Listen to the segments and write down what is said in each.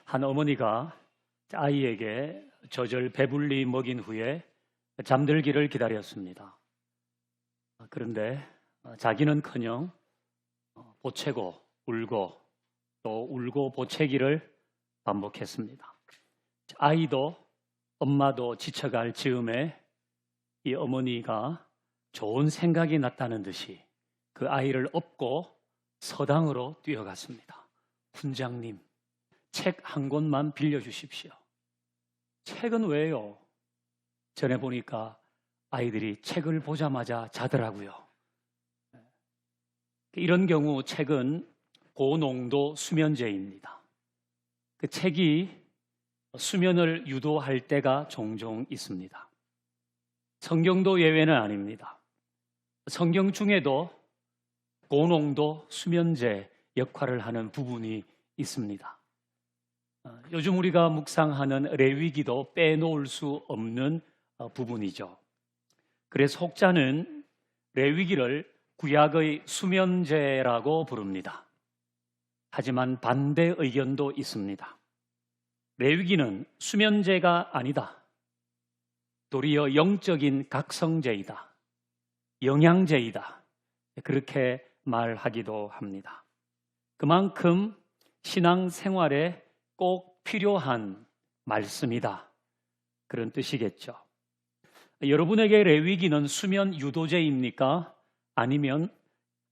한 어머니가 아이에게 저절 배불리 먹인 후에 잠들기를 기다렸습니다. 그런데 자기는커녕 보채고 울고 또 울고 보채기를 반복했습니다. 아이도 엄마도 지쳐갈 즈음에 이 어머니가 좋은 생각이 났다는 듯이 그 아이를 업고 서당으로 뛰어갔습니다. 훈장님, 책 한 권만 빌려주십시오. 책은 왜요? 전에 보니까 아이들이 책을 보자마자 자더라고요. 이런 경우 책은 고농도 수면제입니다. 그 책이 수면을 유도할 때가 종종 있습니다. 성경도 예외는 아닙니다. 성경 중에도 고농도 수면제 역할을 하는 부분이 있습니다. 요즘 우리가 묵상하는 레위기도 빼놓을 수 없는 부분이죠. 그래서 혹자는 레위기를 구약의 수면제라고 부릅니다. 하지만 반대 의견도 있습니다. 레위기는 수면제가 아니다. 도리어 영적인 각성제이다. 영양제이다. 그렇게 말하기도 합니다. 그만큼 신앙생활에 꼭 필요한 말씀이다. 그런 뜻이겠죠. 여러분에게 레위기는 수면 유도제입니까? 아니면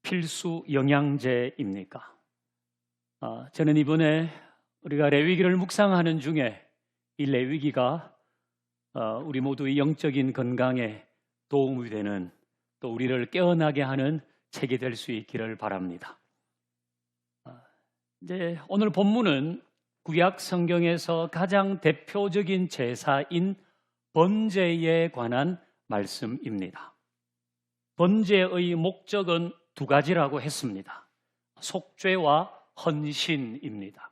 필수 영양제입니까? 저는 이번에 우리가 레위기를 묵상하는 중에 이 레위기가 우리 모두의 영적인 건강에 도움이 되는, 또 우리를 깨어나게 하는 책이 될 수 있기를 바랍니다. 이제 오늘 본문은 구약 성경에서 가장 대표적인 제사인 번제에 관한 말씀입니다. 번제의 목적은 두 가지라고 했습니다. 속죄와 헌신입니다.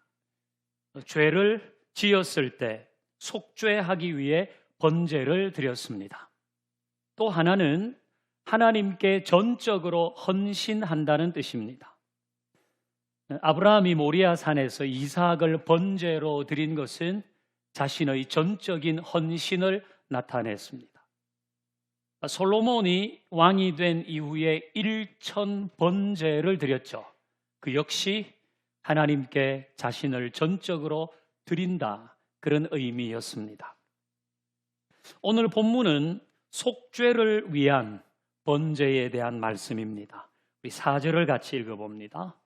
죄를 지었을 때 속죄하기 위해 번제를 드렸습니다. 또 하나는 하나님께 전적으로 헌신한다는 뜻입니다. 아브라함이 모리아 산에서 이삭을 번제로 드린 것은 자신의 전적인 헌신을 나타냈습니다. 솔로몬이 왕이 된 이후에 1천 번제를 드렸죠. 그 역시 하나님께 자신을 전적으로 드린다, 그런 의미였습니다. 오늘 본문은 속죄를 위한 번제에 대한 말씀입니다. 우리 4절을 같이 읽어봅니다.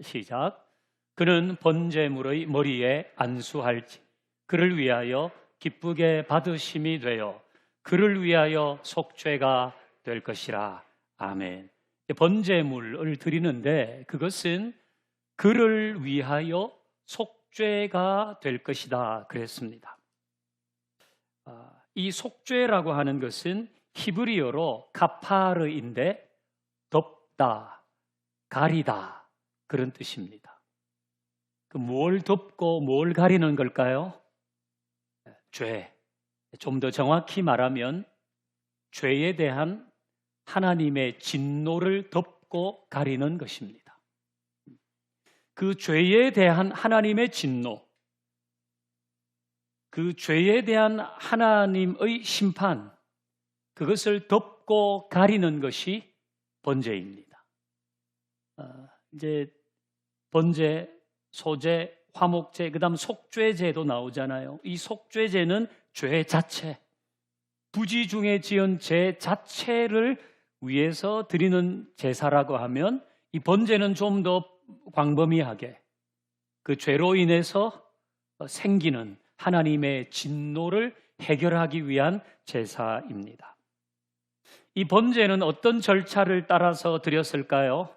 시작. 그는 번제물의 머리에 안수할지 그를 위하여 기쁘게 받으심이 되어 그를 위하여 속죄가 될 것이라. 아멘. 번제물을 드리는데 그것은 그를 위하여 속죄가 될 것이다 그랬습니다. 이 속죄라고 하는 것은 히브리어로 카파르인데 덮다, 가리다, 그런 뜻입니다. 뭘 덮고 뭘 가리는 걸까요? 죄. 좀 더 정확히 말하면 죄에 대한 하나님의 진노를 덮고 가리는 것입니다. 그 죄에 대한 하나님의 진노, 그 죄에 대한 하나님의 심판, 그것을 덮고 가리는 것이 번제입니다. 이제 번제, 소제, 화목제, 그 다음 속죄제도 나오잖아요. 이 속죄제는 죄 자체, 부지 중에 지은 죄 자체를 위해서 드리는 제사라고 하면, 이 번제는 좀 더 광범위하게 그 죄로 인해서 생기는 하나님의 진노를 해결하기 위한 제사입니다. 이 번제는 어떤 절차를 따라서 드렸을까요?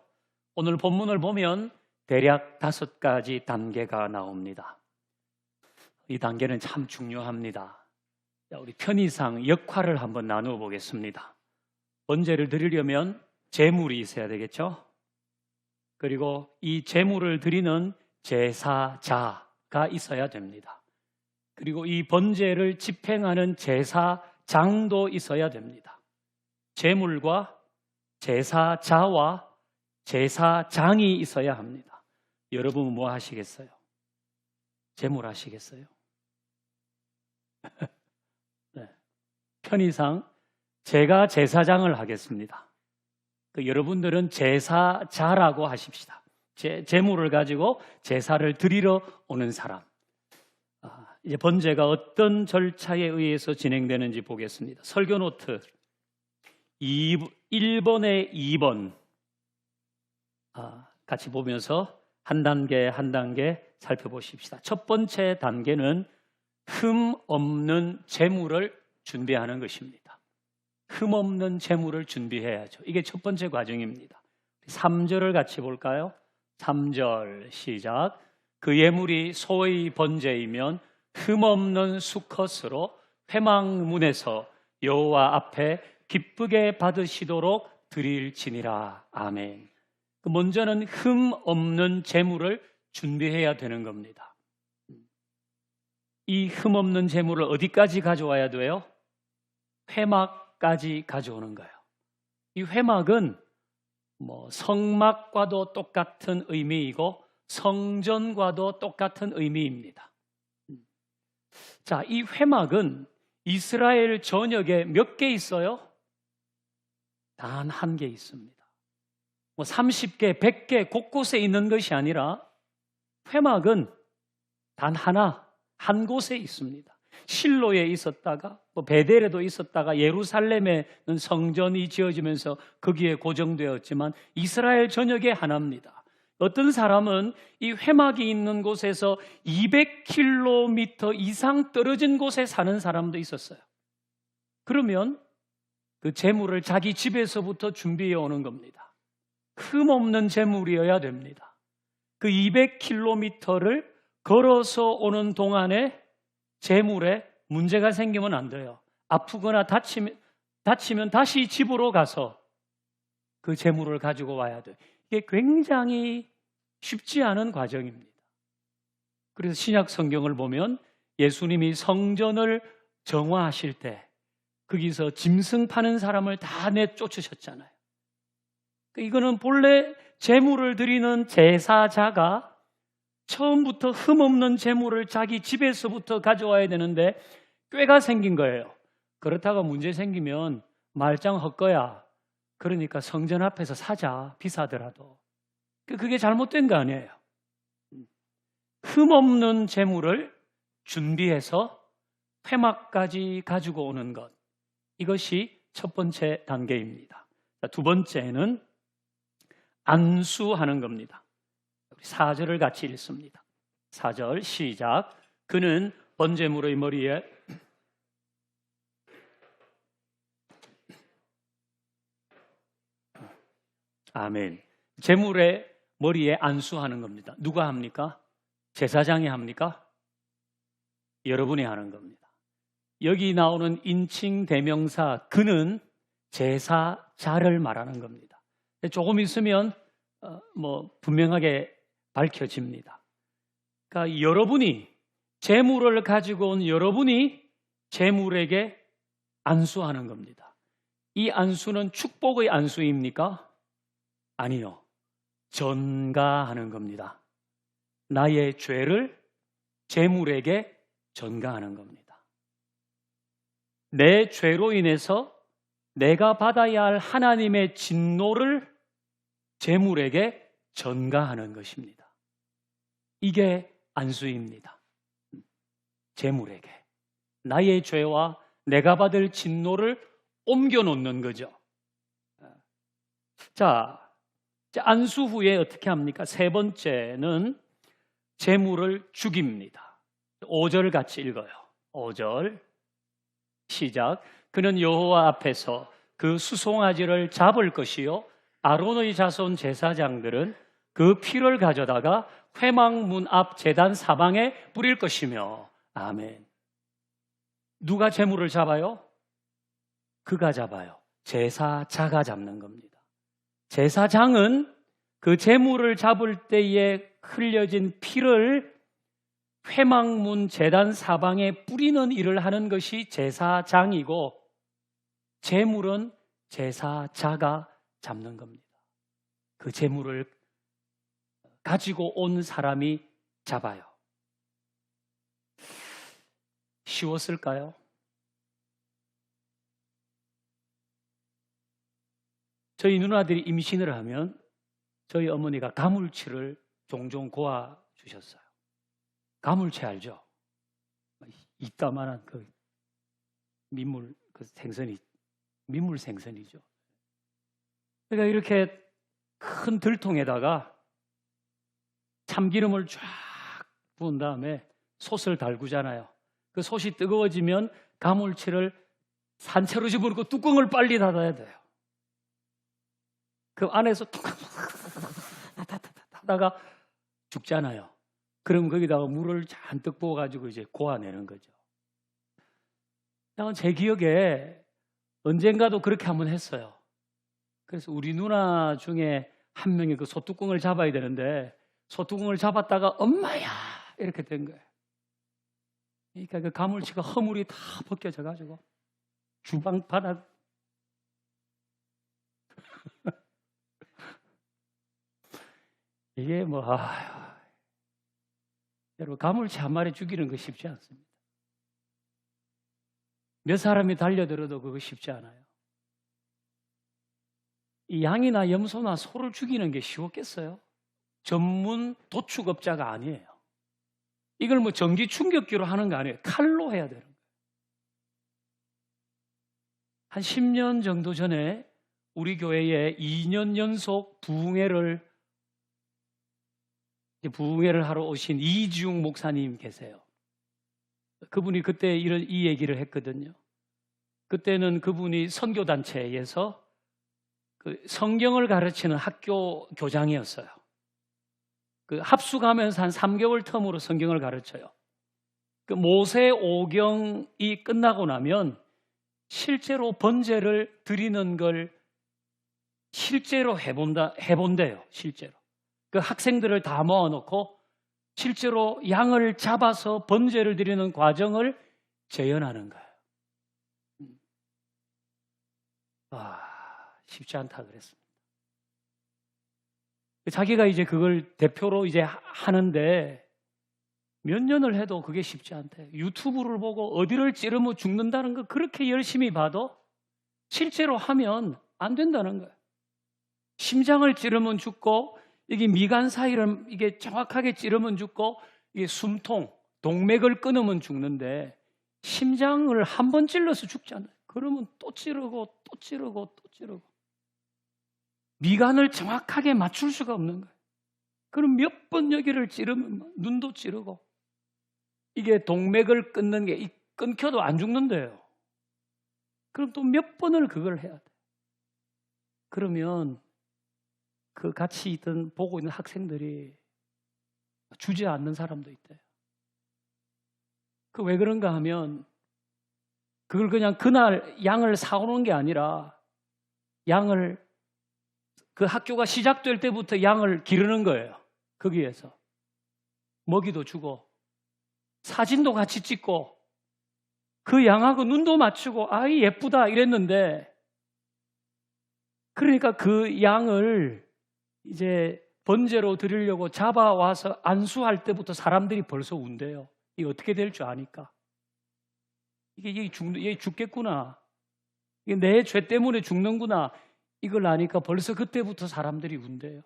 오늘 본문을 보면 대략 5가지 단계가 나옵니다. 이 단계는 참 중요합니다. 우리 편의상 역할을 한번 나누어 보겠습니다. 번제를 드리려면 제물이 있어야 되겠죠? 그리고 이 제물을 드리는 제사자가 있어야 됩니다. 그리고 이 번제를 집행하는 제사장도 있어야 됩니다. 제물과 제사자와 제사장이 있어야 합니다. 여러분은 뭐 하시겠어요? 제물 하시겠어요? 네. 편의상 제가 제사장을 하겠습니다. 여러분들은 제사자라고 하십시다. 제물을 가지고 제사를 드리러 오는 사람. 이제 번제가 어떤 절차에 의해서 진행되는지 보겠습니다. 설교 노트 1번에 2번 같이 보면서 한 단계 한 단계 살펴보십시다. 첫 번째 단계는 흠 없는 제물을 준비하는 것입니다. 흠 없는 제물을 준비해야죠. 이게 첫 번째 과정입니다. 3절을 같이 볼까요? 3절 시작. 그 예물이 소의 번제이면 흠 없는 수컷으로 회막문에서 여호와 앞에 기쁘게 받으시도록 드릴지니라. 아멘. 먼저는 흠 없는 제물을 준비해야 되는 겁니다. 이 흠 없는 제물을 어디까지 가져와야 돼요? 회막까지 가져오는 거예요. 이 회막은 성막과도 똑같은 의미이고 성전과도 똑같은 의미입니다. 자, 이 회막은 이스라엘 전역에 몇 개 있어요? 단 한 개 있습니다. 30개, 100개 곳곳에 있는 것이 아니라 회막은 단 하나, 한 곳에 있습니다. 실로에 있었다가 베델에도 있었다가 예루살렘에는 성전이 지어지면서 거기에 고정되었지만 이스라엘 전역에 하나입니다. 어떤 사람은 이 회막이 있는 곳에서 200km 이상 떨어진 곳에 사는 사람도 있었어요. 그러면 그 제물을 자기 집에서부터 준비해 오는 겁니다. 흠 없는 제물이어야 됩니다. 그 200km를 걸어서 오는 동안에 제물에 문제가 생기면 안 돼요. 아프거나 다치면 다시 집으로 가서 그 제물을 가지고 와야 돼요. 이게 굉장히 쉽지 않은 과정입니다. 그래서 신약 성경을 보면 예수님이 성전을 정화하실 때 거기서 짐승 파는 사람을 다 내쫓으셨잖아요. 이거는 본래 제물을 드리는 제사자가 처음부터 흠없는 제물을 자기 집에서부터 가져와야 되는데 꾀가 생긴 거예요. 그렇다가 문제 생기면 말짱 헛거야. 그러니까 성전 앞에서 사자, 비싸더라도. 그게 잘못된 거 아니에요. 흠없는 제물을 준비해서 회막까지 가지고 오는 것. 이것이 첫 번째 단계입니다. 두 번째는 안수하는 겁니다. 4절을 같이 읽습니다. 4절 시작. 그는 번제물의 머리에 아멘. 제물의 머리에 안수하는 겁니다. 누가 합니까? 제사장이 합니까? 여러분이 하는 겁니다. 여기 나오는 인칭 대명사 그는 제사자를 말하는 겁니다. 조금 있으면 분명하게 밝혀집니다. 그러니까 여러분이 제물을 가지고 온 여러분이 제물에게 안수하는 겁니다. 이 안수는 축복의 안수입니까? 아니요. 전가하는 겁니다. 나의 죄를 제물에게 전가하는 겁니다. 내 죄로 인해서 내가 받아야 할 하나님의 진노를 제물에게 전가하는 것입니다. 이게 안수입니다. 제물에게 나의 죄와 내가 받을 진노를 옮겨놓는 거죠. 자, 안수 후에 어떻게 합니까? 세 번째는 제물을 죽입니다. 5절 같이 읽어요. 5절 시작. 그는 여호와 앞에서 그 수송아지를 잡을 것이요 아론의 자손 제사장들은 그 피를 가져다가 회막문 앞 제단 사방에 뿌릴 것이며. 아멘. 누가 제물을 잡아요? 그가 잡아요. 제사자가 잡는 겁니다. 제사장은 그 제물을 잡을 때에 흘려진 피를 회막문 제단 사방에 뿌리는 일을 하는 것이 제사장이고 제물은 제사자가 잡는 겁니다. 그 제물을 가지고 온 사람이 잡아요. 쉬웠을까요? 저희 누나들이 임신을 하면 저희 어머니가 가물치를 종종 고아 주셨어요. 가물치 알죠? 이따만한 그 민물 그 생선이 민물 생선이죠. 그러니까 이렇게 큰 들통에다가 참기름을 쫙 부은 다음에 솥을 달구잖아요. 그 솥이 뜨거워지면 가물치를 산채로 집어넣고 뚜껑을 빨리 닫아야 돼요. 그 안에서 툭 하다가 죽잖아요. 그럼 거기다가 물을 잔뜩 부어가지고 이제 고아내는 거죠. 제 기억에 언젠가도 그렇게 한번 했어요. 그래서 우리 누나 중에 한 명이 그 소뚜껑을 잡아야 되는데 소뚜껑을 잡았다가 엄마야 이렇게 된 거예요. 그러니까 그 가물치가 허물이 다 벗겨져 가지고 주방 바닥 이게 뭐 여러분 가물치 한 마리 죽이는 거 쉽지 않습니다. 몇 사람이 달려들어도 그거 쉽지 않아요. 이 양이나 염소나 소를 죽이는 게 쉬웠겠어요? 전문 도축업자가 아니에요. 이걸 뭐 전기 충격기로 하는 거 아니에요. 칼로 해야 되는 거예요. 한 10년 정도 전에 우리 교회에 2년 연속 부흥회를 하러 오신 이지웅 목사님 계세요. 그분이 그때 이 얘기를 했거든요. 그때는 그분이 선교단체에서 그 성경을 가르치는 학교 교장이었어요. 그 합숙하면서 한 3개월 텀으로 성경을 가르쳐요. 그 모세 오경이 끝나고 나면 실제로 번제를 드리는 걸 실제로 해본대요. 실제로. 그 학생들을 다 모아놓고 실제로 양을 잡아서 번제를 드리는 과정을 재현하는 거예요. 쉽지 않다 그랬습니다. 자기가 이제 그걸 대표로 이제 하는데 몇 년을 해도 그게 쉽지 않대요. 유튜브를 보고 어디를 찌르면 죽는다는 거 그렇게 열심히 봐도 실제로 하면 안 된다는 거예요. 심장을 찌르면 죽고 이게 미간 사이를 이게 정확하게 찌르면 죽고 이게 숨통, 동맥을 끊으면 죽는데 심장을 한 번 찔러서 죽잖아요. 그러면 또 찌르고 또 찌르고 또 찌르고 미간을 정확하게 맞출 수가 없는 거예요. 그럼 몇 번 여기를 찌르면 눈도 찌르고 이게 동맥을 끊는 게 끊겨도 안 죽는데요. 그럼 또 몇 번을 그걸 해야 돼. 그러면 그 같이 있던 보고 있는 학생들이 주저앉는 사람도 있대요. 그 왜 그런가 하면 그걸 그냥 그날 양을 사오는 게 아니라 양을 그 학교가 시작될 때부터 양을 기르는 거예요. 거기에서 먹이도 주고 사진도 같이 찍고 그 양하고 눈도 맞추고 아이 예쁘다 이랬는데 그러니까 그 양을 이제 번제로 드리려고 잡아와서 안수할 때부터 사람들이 벌써 운대요. 이게 어떻게 될 줄 아니까. 얘 죽겠구나. 이게 내 죄 때문에 죽는구나. 이걸 아니까 벌써 그때부터 사람들이 운대요.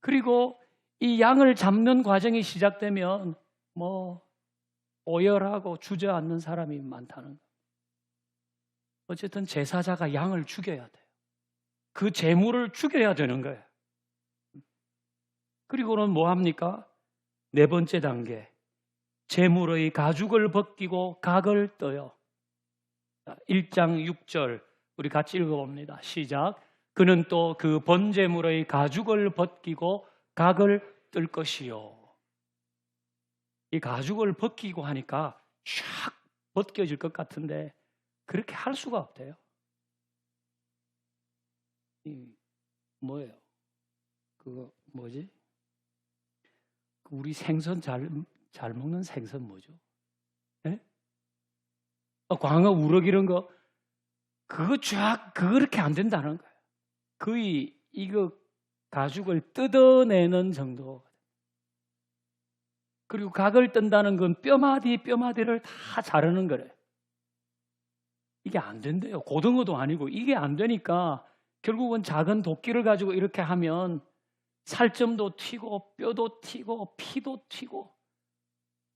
그리고 이 양을 잡는 과정이 시작되면 뭐 오열하고 주저앉는 사람이 많다는 거예요. 어쨌든 제사자가 양을 죽여야 돼요. 그 제물을 죽여야 되는 거예요. 그리고는 뭐 합니까? 네 번째 단계. 제물의 가죽을 벗기고 각을 떠요. 1장 6절 우리 같이 읽어봅니다. 시작. 그는 또 그 번제물의 가죽을 벗기고 각을 뜰 것이요. 이 가죽을 벗기고 하니까 샥 벗겨질 것 같은데 그렇게 할 수가 없대요. 뭐예요? 그거 뭐지? 우리 생선 잘 먹는 생선 뭐죠? 네? 광어, 우럭 이런 거 그거 그렇게 안 된다는 거예요. 거의 이거 가죽을 뜯어내는 정도. 그리고 각을 뜬다는 건 뼈마디 뼈마디를 다 자르는 거래요. 이게 안 된대요. 고등어도 아니고 이게 안 되니까 결국은 작은 도끼를 가지고 이렇게 하면 살점도 튀고 뼈도 튀고 피도 튀고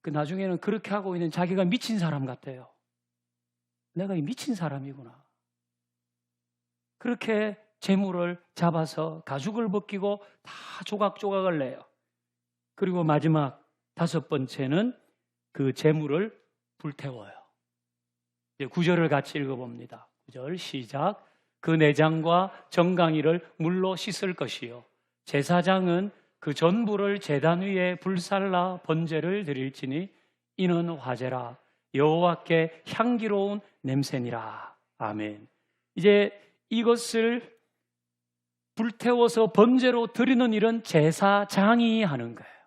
그 나중에는 그렇게 하고 있는 자기가 미친 사람 같아요. 내가 이 미친 사람이구나. 그렇게 재물을 잡아서 가죽을 벗기고 다 조각조각을 내요. 그리고 마지막 5번째는 그 재물을 불태워요. 9절을 같이 읽어봅니다. 9절 시작. 그 내장과 정강이를 물로 씻을 것이요 제사장은 그 전부를 제단 위에 불살라 번제를 드릴지니 이는 화제라 여호와께 향기로운 냄새니라. 아멘. 이제 이것을 불태워서 번제로 드리는 일은 제사장이 하는 거예요.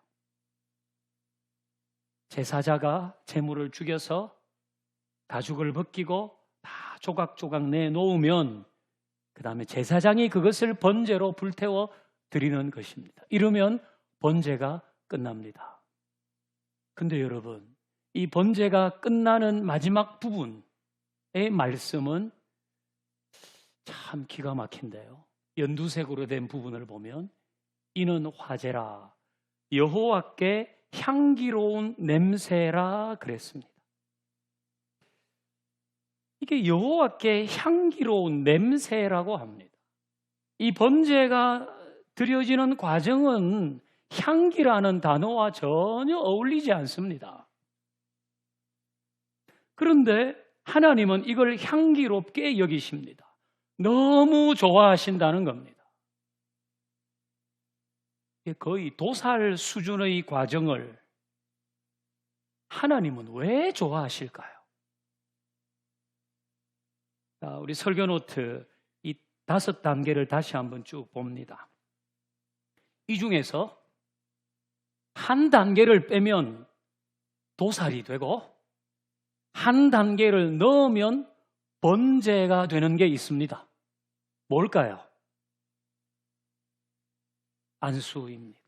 제사자가 제물을 죽여서 가죽을 벗기고 다 조각조각 내놓으면 그 다음에 제사장이 그것을 번제로 불태워 드리는 것입니다. 이러면 번제가 끝납니다. 근데 여러분, 이 번제가 끝나는 마지막 부분의 말씀은 참 기가 막힌데요. 연두색으로 된 부분을 보면 이는 화제라 여호와께 향기로운 냄새라 그랬습니다. 이게 여호와께 향기로운 냄새라고 합니다. 이 번제가 드려지는 과정은 향기라는 단어와 전혀 어울리지 않습니다. 그런데 하나님은 이걸 향기롭게 여기십니다. 너무 좋아하신다는 겁니다. 거의 도살 수준의 과정을 하나님은 왜 좋아하실까요? 자, 우리 설교 노트 이 5단계를 다시 한번 쭉 봅니다. 이 중에서 한 단계를 빼면 도살이 되고 한 단계를 넣으면 번제가 되는 게 있습니다. 뭘까요? 안수입니다.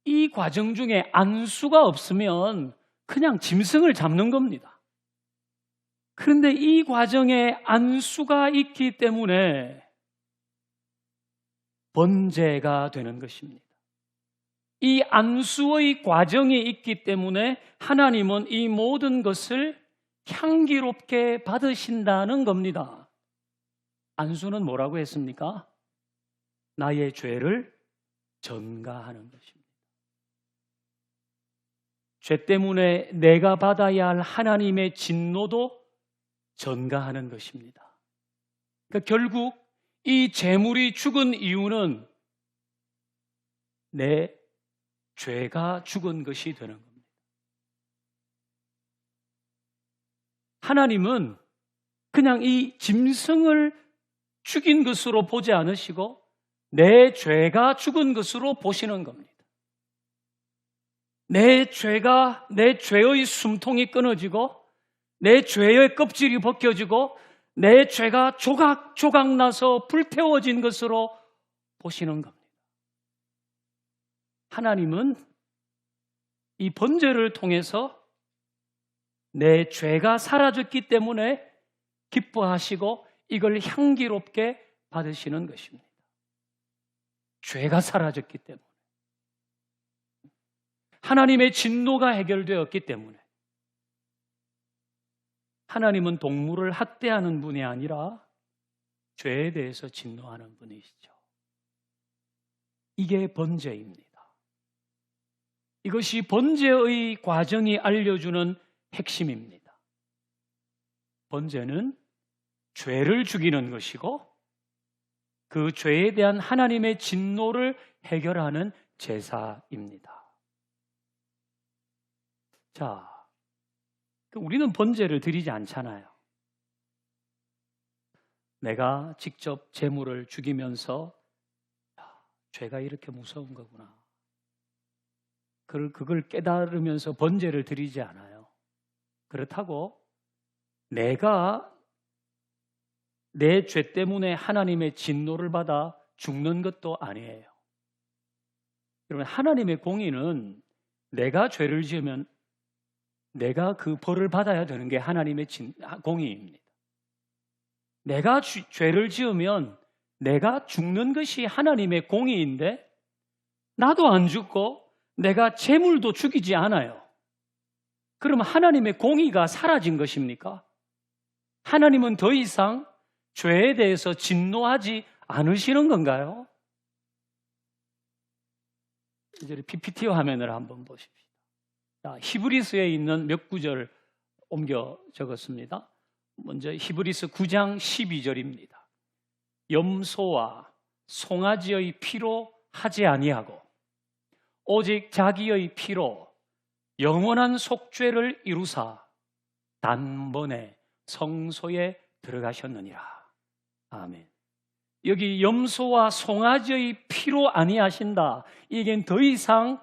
이 과정 중에 안수가 없으면 그냥 짐승을 잡는 겁니다. 그런데 이 과정에 안수가 있기 때문에 번제가 되는 것입니다. 이 안수의 과정이 있기 때문에 하나님은 이 모든 것을 향기롭게 받으신다는 겁니다. 안수는 뭐라고 했습니까? 나의 죄를 전가하는 것입니다. 죄 때문에 내가 받아야 할 하나님의 진노도 전가하는 것입니다. 그러니까 결국 이 재물이 죽은 이유는 내 죄가 죽은 것이 되는 겁니다. 하나님은 그냥 이 짐승을 죽인 것으로 보지 않으시고 내 죄가 죽은 것으로 보시는 겁니다. 내 죄의 숨통이 끊어지고 내 죄의 껍질이 벗겨지고 내 죄가 조각조각 나서 불태워진 것으로 보시는 겁니다. 하나님은 이 번제를 통해서 내 죄가 사라졌기 때문에 기뻐하시고 이걸 향기롭게 받으시는 것입니다. 죄가 사라졌기 때문에. 하나님의 진노가 해결되었기 때문에. 하나님은 동물을 학대하는 분이 아니라 죄에 대해서 진노하는 분이시죠. 이게 번제입니다. 이것이 번제의 과정이 알려주는 핵심입니다. 번제는 죄를 죽이는 것이고 그 죄에 대한 하나님의 진노를 해결하는 제사입니다. 자, 우리는 번제를 드리지 않잖아요. 내가 직접 제물을 죽이면서 죄가 이렇게 무서운 거구나. 그걸 깨달으면서 번제를 드리지 않아요. 그렇다고 내가 내 죄 때문에 하나님의 진노를 받아 죽는 것도 아니에요. 여러분, 하나님의 공의는 내가 죄를 지으면 내가 그 벌을 받아야 되는 게 하나님의 공의입니다. 내가 죄를 지으면 내가 죽는 것이 하나님의 공의인데 나도 안 죽고 내가 재물도 죽이지 않아요. 그러면 하나님의 공의가 사라진 것입니까? 하나님은 더 이상 죄에 대해서 진노하지 않으시는 건가요? 이제 PPT 화면을 한번 보십시오. 자, 히브리서에 있는 몇 구절 옮겨 적었습니다. 먼저 히브리서 9장 12절입니다. 염소와 송아지의 피로 하지 아니하고 오직 자기의 피로 영원한 속죄를 이루사 단번에 성소에 들어가셨느니라. 아멘. 여기 염소와 송아지의 피로 아니하신다. 이게 더 이상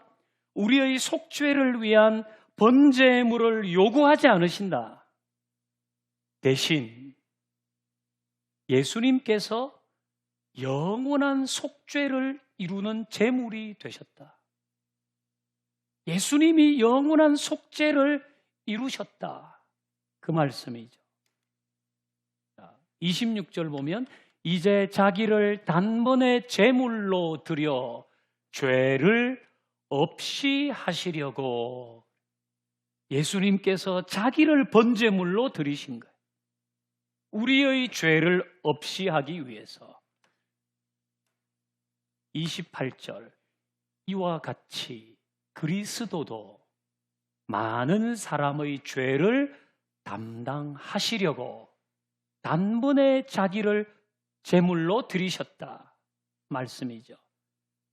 우리의 속죄를 위한 번제물을 요구하지 않으신다. 대신 예수님께서 영원한 속죄를 이루는 제물이 되셨다. 예수님이 영원한 속죄를 이루셨다. 그 말씀이죠. 26절 보면 이제 자기를 단번에 제물로 드려 죄를 없이 하시려고 예수님께서 자기를 번제물로 드리신 거예요. 우리의 죄를 없이 하기 위해서. 28절 이와 같이 그리스도도 많은 사람의 죄를 담당하시려고 단번에 자기를 제물로 드리셨다 말씀이죠.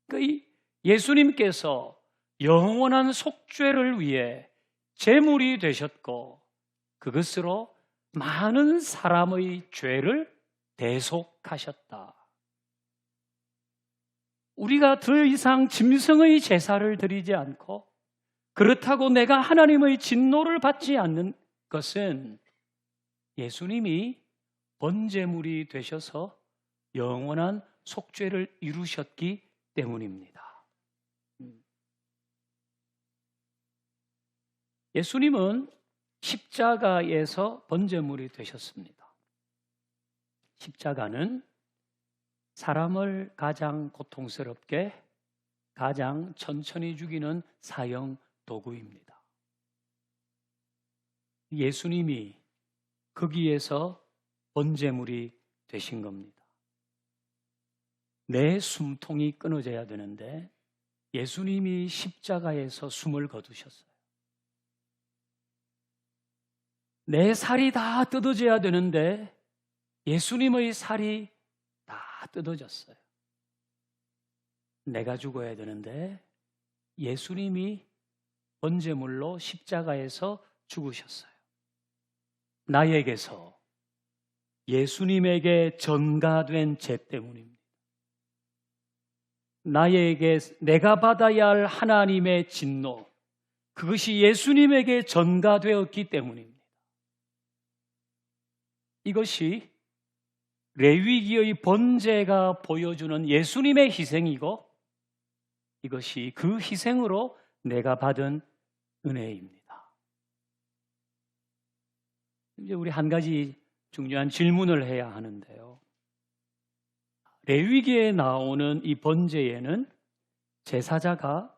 그러니까 예수님께서 영원한 속죄를 위해 제물이 되셨고 그것으로 많은 사람의 죄를 대속하셨다. 우리가 더 이상 짐승의 제사를 드리지 않고 그렇다고 내가 하나님의 진노를 받지 않는 것은 예수님이 번제물이 되셔서 영원한 속죄를 이루셨기 때문입니다. 예수님은 십자가에서 번제물이 되셨습니다. 십자가는 사람을 가장 고통스럽게 가장 천천히 죽이는 사형 도구입니다. 예수님이 거기에서 번제물이 되신 겁니다. 내 숨통이 끊어져야 되는데 예수님이 십자가에서 숨을 거두셨어요. 내 살이 다 뜯어져야 되는데 예수님의 살이 다 뜯어졌어요. 내가 죽어야 되는데 예수님이 번제물로 십자가에서 죽으셨어요. 나에게서 예수님에게 전가된 죄 때문입니다. 나에게 내가 받아야 할 하나님의 진노, 그것이 예수님에게 전가되었기 때문입니다. 이것이 레위기의 번제가 보여주는 예수님의 희생이고 이것이 그 희생으로 내가 받은 은혜입니다. 이제 우리 한 가지 중요한 질문을 해야 하는데요. 레위기에 나오는 이 번제에는 제사자가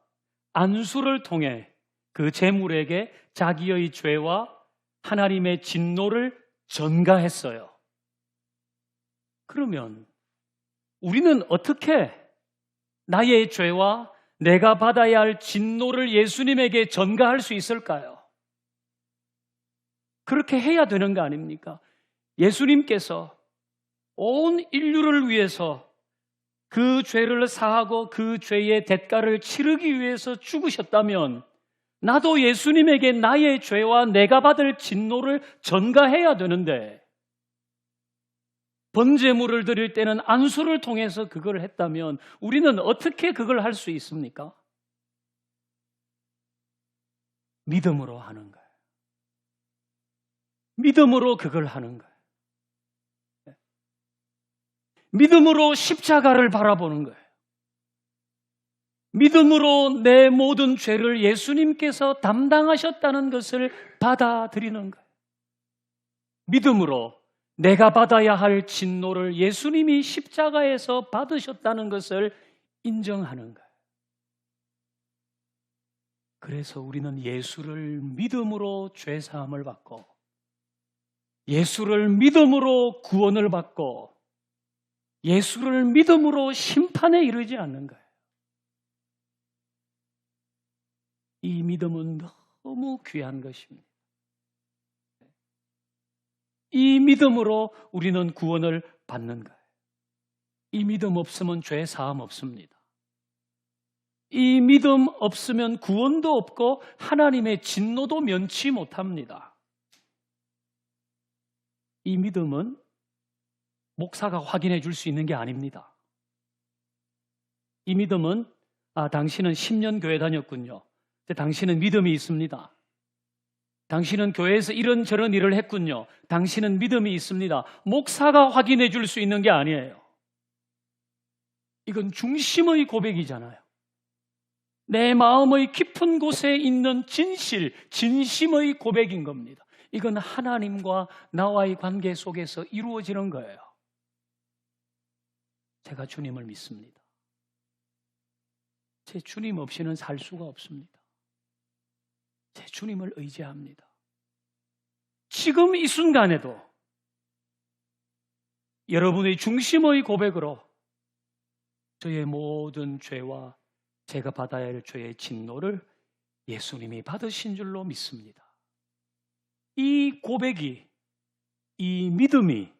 안수를 통해 그 제물에게 자기의 죄와 하나님의 진노를 전가했어요. 그러면 우리는 어떻게 나의 죄와 내가 받아야 할 진노를 예수님에게 전가할 수 있을까요? 그렇게 해야 되는 거 아닙니까? 예수님께서 온 인류를 위해서 그 죄를 사하고 그 죄의 대가를 치르기 위해서 죽으셨다면 나도 예수님에게 나의 죄와 내가 받을 진노를 전가해야 되는데 번제물을 드릴 때는 안수를 통해서 그걸 했다면 우리는 어떻게 그걸 할 수 있습니까? 믿음으로 하는 거예요. 믿음으로 그걸 하는 거예요. 믿음으로 십자가를 바라보는 거예요. 믿음으로 내 모든 죄를 예수님께서 담당하셨다는 것을 받아들이는 거예요. 믿음으로 내가 받아야 할 진노를 예수님이 십자가에서 받으셨다는 것을 인정하는 거예요. 그래서 우리는 예수를 믿음으로 죄사함을 받고, 예수를 믿음으로 구원을 받고, 예수를 믿음으로 심판에 이르지 않는 거예요. 이 믿음은 너무 귀한 것입니다. 이 믿음으로 우리는 구원을 받는 거예요. 이 믿음 없으면 죄 사함 없습니다. 이 믿음 없으면 구원도 없고 하나님의 진노도 면치 못합니다. 이 믿음은 목사가 확인해 줄 수 있는 게 아닙니다. 이 믿음은 당신은 10년 교회 다녔군요. 당신은 믿음이 있습니다. 당신은 교회에서 이런저런 일을 했군요. 당신은 믿음이 있습니다. 목사가 확인해 줄 수 있는 게 아니에요. 이건 중심의 고백이잖아요. 내 마음의 깊은 곳에 있는 진실, 진심의 고백인 겁니다. 이건 하나님과 나와의 관계 속에서 이루어지는 거예요. 제가 주님을 믿습니다. 제 주님 없이는 살 수가 없습니다. 제 주님을 의지합니다. 지금 이 순간에도 여러분의 중심의 고백으로 저의 모든 죄와 제가 받아야 할 죄의 진노를 예수님이 받으신 줄로 믿습니다. 이 고백이, 이 믿음이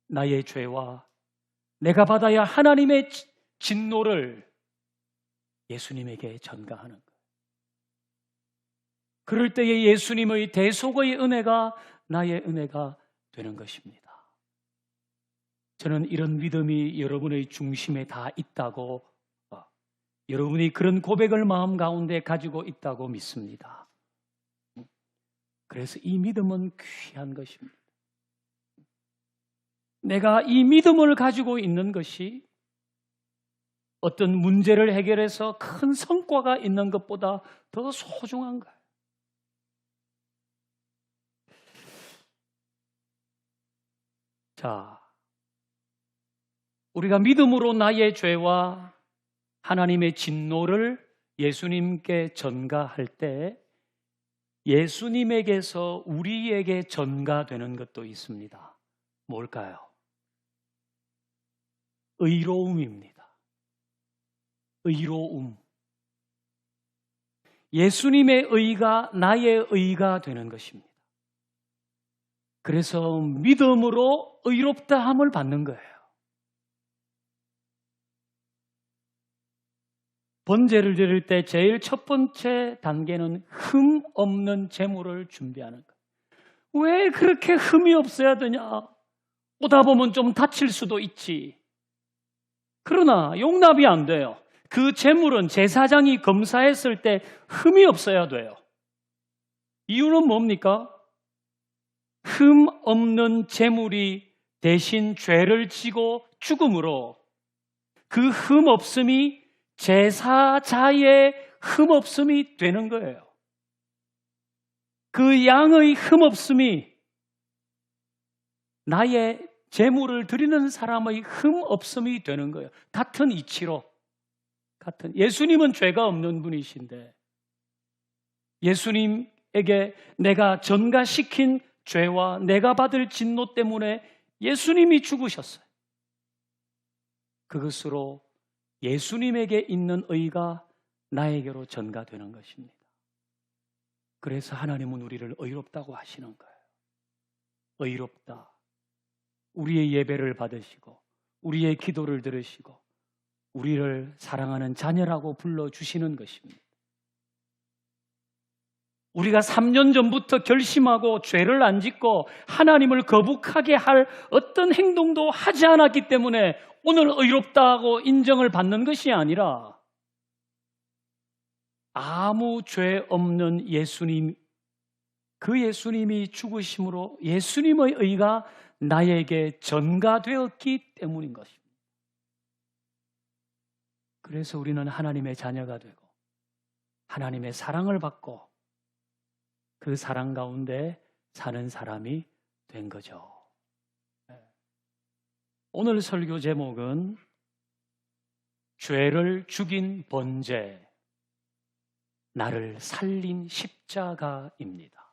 나의 죄와 내가 받아야 하나님의 진노를 예수님에게 전가하는 거예요. 그럴 때에 예수님의 대속의 은혜가 나의 은혜가 되는 것입니다. 저는 이런 믿음이 여러분의 중심에 다 있다고, 여러분이 그런 고백을 마음 가운데 가지고 있다고 믿습니다. 그래서 이 믿음은 귀한 것입니다. 내가 이 믿음을 가지고 있는 것이 어떤 문제를 해결해서 큰 성과가 있는 것보다 더 소중한 거예요. 자, 우리가 믿음으로 나의 죄와 하나님의 진노를 예수님께 전가할 때 예수님에게서 우리에게 전가되는 것도 있습니다. 뭘까요? 의로움입니다. 의로움. 예수님의 의가 나의 의가 되는 것입니다. 그래서 믿음으로 의롭다함을 받는 거예요. 번제를 드릴 때 제일 첫 번째 단계는 흠 없는 제물을 준비하는 거예요. 왜 그렇게 흠이 없어야 되냐? 오다 보면 좀 다칠 수도 있지. 그러나 용납이 안 돼요. 그 제물은 제사장이 검사했을 때 흠이 없어야 돼요. 이유는 뭡니까? 흠 없는 제물이 대신 죄를 지고 죽음으로 그 흠 없음이 제사자의 흠 없음이 되는 거예요. 그 양의 흠 없음이 나의 제물을 드리는 사람의 흠 없음이 되는 거예요. 같은 이치로, 예수님은 죄가 없는 분이신데 예수님에게 내가 전가시킨 죄와 내가 받을 진노 때문에 예수님이 죽으셨어요. 그것으로 예수님에게 있는 의가 나에게로 전가되는 것입니다. 그래서 하나님은 우리를 의롭다고 하시는 거예요. 의롭다. 우리의 예배를 받으시고 우리의 기도를 들으시고 우리를 사랑하는 자녀라고 불러주시는 것입니다. 우리가 3년 전부터 결심하고 죄를 안 짓고 하나님을 거북하게 할 어떤 행동도 하지 않았기 때문에 오늘 의롭다고 인정을 받는 것이 아니라 아무 죄 없는 예수님, 그 예수님이 죽으심으로 예수님의 의가 나에게 전가되었기 때문인 것입니다. 그래서 우리는 하나님의 자녀가 되고 하나님의 사랑을 받고 그 사랑 가운데 사는 사람이 된 거죠. 오늘 설교 제목은 죄를 죽인 번제, 나를 살린 십자가입니다.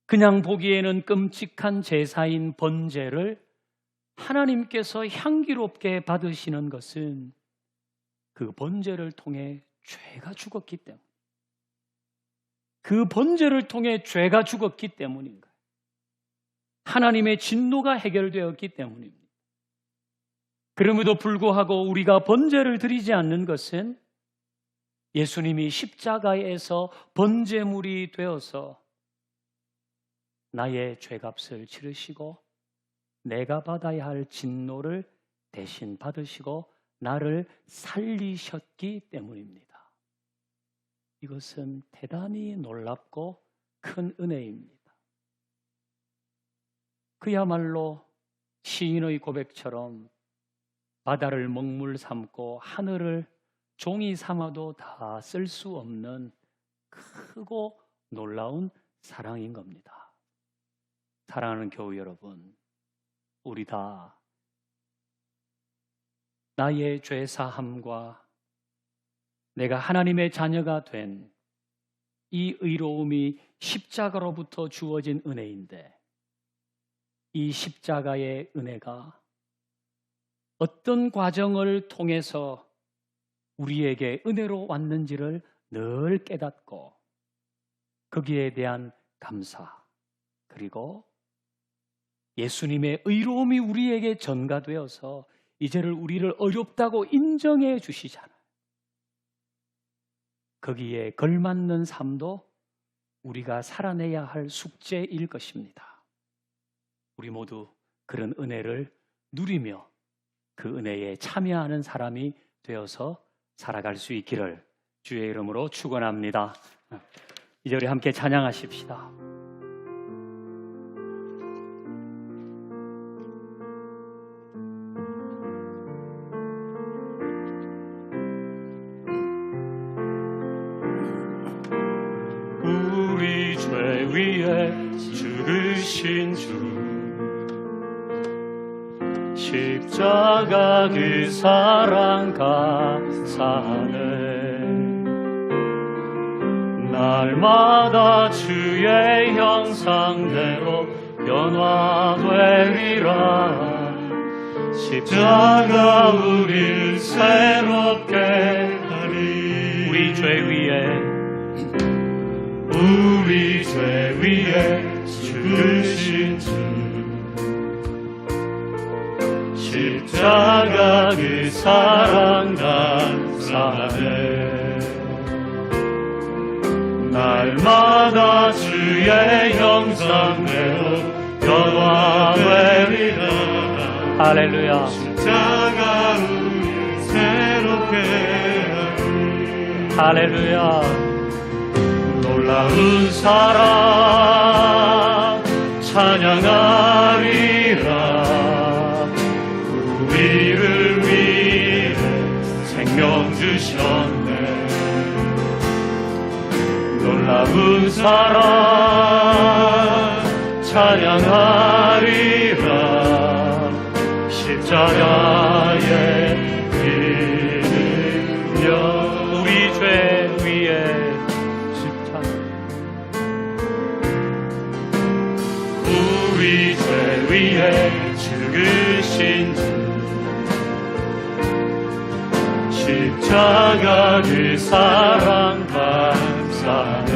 그냥 보기에는 끔찍한 제사인 번제를 하나님께서 향기롭게 받으시는 것은 그 번제를 통해 죄가 죽었기 때문, 그 번제를 통해 죄가 죽었기 때문인 거예요. 하나님의 진노가 해결되었기 때문입니다. 그럼에도 불구하고 우리가 번제를 드리지 않는 것은 예수님이 십자가에서 번제물이 되어서 나의 죄값을 치르시고 내가 받아야 할 진노를 대신 받으시고 나를 살리셨기 때문입니다. 이것은 대단히 놀랍고 큰 은혜입니다. 그야말로 시인의 고백처럼 바다를 먹물 삼고 하늘을 종이 삼아도 다 쓸 수 없는 크고 놀라운 사랑인 겁니다. 사랑하는 교우 여러분, 우리 다 나의 죄 사함과 내가 하나님의 자녀가 된 이 의로움이 십자가로부터 주어진 은혜인데, 이 십자가의 은혜가 어떤 과정을 통해서 우리에게 은혜로 왔는지를 늘 깨닫고 거기에 대한 감사, 그리고 예수님의 의로움이 우리에게 전가되어서 이제를 우리를 어렵다고 인정해 주시잖아요. 거기에 걸맞는 삶도 우리가 살아내야 할 숙제일 것입니다. 우리 모두 그런 은혜를 누리며 그 은혜에 참여하는 사람이 되어서 살아갈 수 있기를 주의 이름으로 축원합니다. 이제 우리 함께 찬양하십시다. 우리 죄 위에 죽으신 주, 십자가 그 사랑 감사하네. 날마다 주의 형상대로 변화되리라. 십자가 우리를 새롭게 하리. 우리 죄 위에 죽으신 주, 십자가 그 사랑 감사하네. 날마다 주의 형상대로 변화되리라. 할렐루야. 십자가 우리를 새롭게 하리. 할렐루야. 놀라운 사랑 찬양하리라. 우리를 위해 생명 주셨네. 놀라운 사랑 찬양하리라. 십자가의 은혜여. 우리 죄 위에 우리 죄 위에 죽으신 주, 십자가 그 사랑 감사해.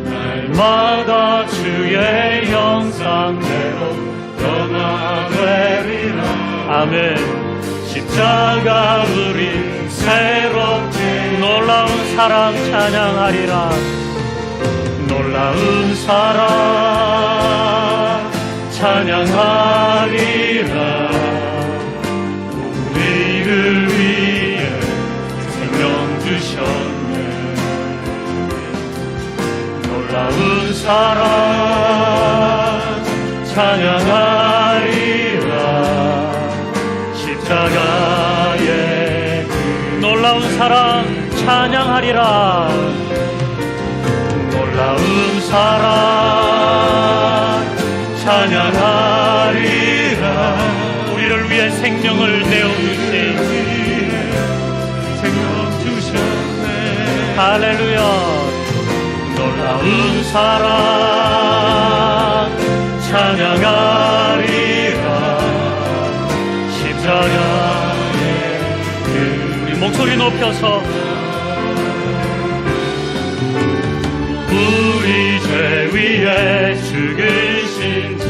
날마다 주의 형상대로 변화되리라. 아멘. 십자가 우리 새롭게 놀라운 사랑 찬양하리라. 놀라운 사랑 찬양하리라. 우리를 위해 생명 주셨네. 놀라운 사랑 찬양하리라. 사랑 찬양하리라. 놀라운 사랑 찬양하리라. 우리를 위해 생명을 내어주신 생명 주셨네. 할렐루야. 놀라운 사랑 찬양하리라. 십자가의 우리 목소리 높여서 우리 죄 위에 죽으신 주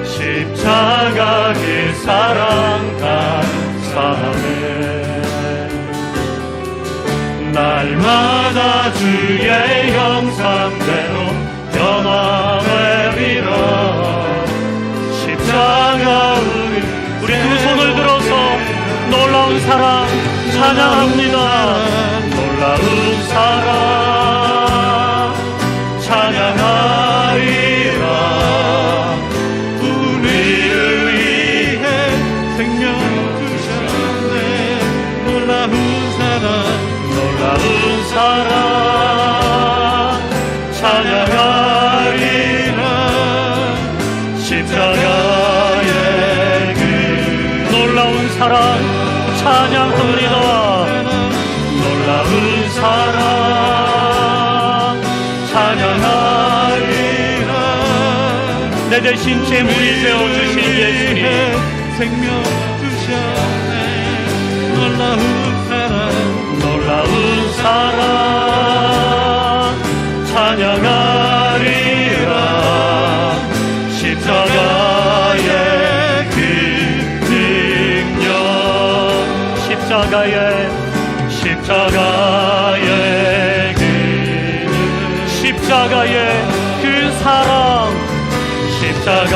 십자가 그 사랑 감사하네. 날마다 주의 형상대로 변화되리라. 십자가 우리 두 손을 들어서 놀라운 사랑 찬양합니다. 놀라운 사랑 찬양하리라. 우리를 위해 생명 주셨네. 놀라운 사랑 놀라운 사랑 찬양하리라. 십자가의 그 놀라운 사랑 찬양합니다. 놀라운 사랑 찬양하리라. 내 대신 제물이 되어주신 예수님 생명 주셨네. 놀라운 사랑 놀라운 사랑 찬양하리라. 십자가의 그 능력 십자가의 그 십자가의 그 사랑 십자가